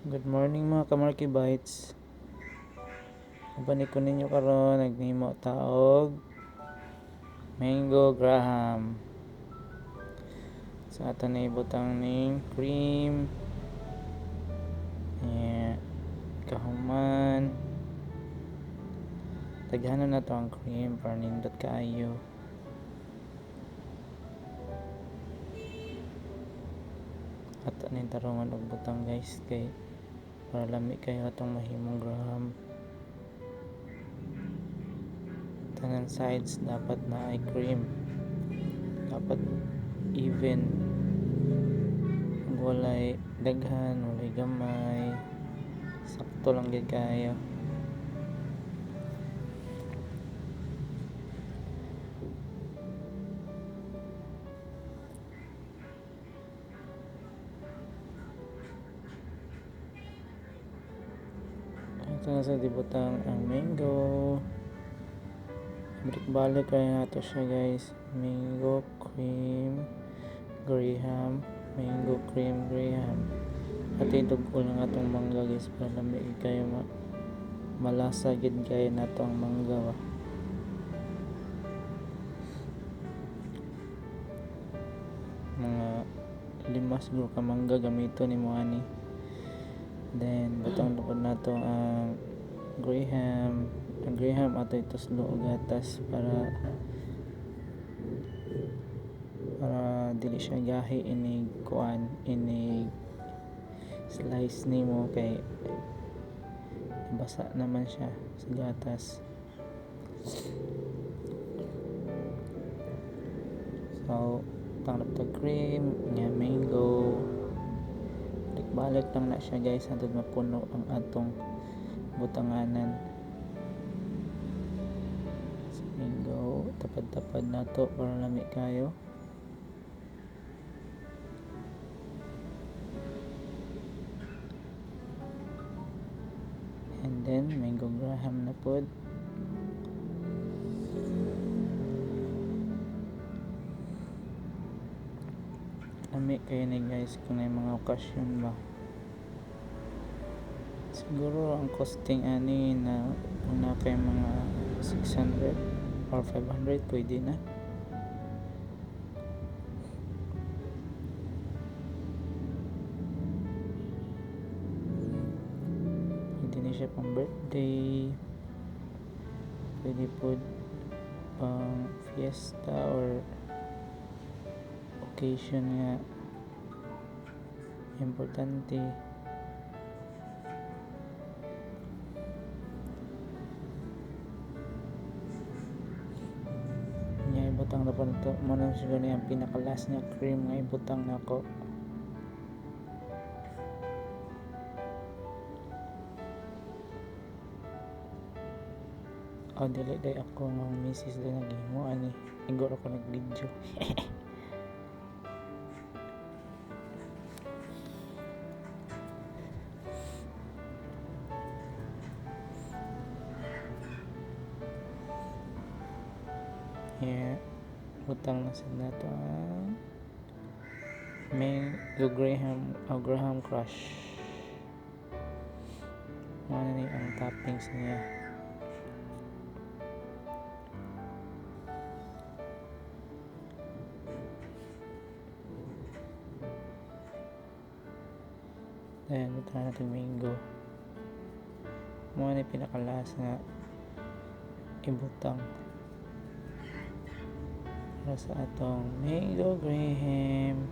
Good morning mga kamarky bites. Kapanik ko ninyo karon nagnimo taog mango graham. Sa ato na ibutang ning cream. Kahuman. Taghanon na to ang cream para nindot kaayo. Ato ning tarungan og butang guys kay para lami kayo atong mahimong graham. Tanan sides dapat na ay cream, dapat even, walay daghan, walay gamay, sakto lang gid kayo. Ito na sa dibutang ang mango. Balik kaya nato siya guys. Mango cream graham, mango cream graham. At idugol ng atong mangga guys para lamig kayo malasa gid kayo nato ang mangga ba. Mga 5 siguro ka mangga gamito ni mo ani. Then butang lukod nato ang graham. Ang graham ato ituslo og gatas para dili siya gahi inig kuan, inig slice nimo kay basa naman siya sa gatas. So tanggap to cream nga mango, balik lang na siya guys hangtod mapuno ang atong butanganan. So, mango tapad-tapad na to para lami kayo. And then mango graham na pod. Lami kayo ni guys kung may mga okasyon ba. Siguro ang costing ani na una kay mga 600 or 500 pwede na. Pwede na siya pang birthday, pwede po pang fiesta or occasion nga importante. Nga ibutang na po nito muna siguro yung pinakalas nga cream nga ibutang na ko. Dili day ako ng misis din naghimo ani igor ako nag-video. Butang na sa nato ang mango graham crush. Ano ni ang toppings niya. Ayan, butang natin mango. Mga ni pinakalas nga ibutang para sa atong mango graham.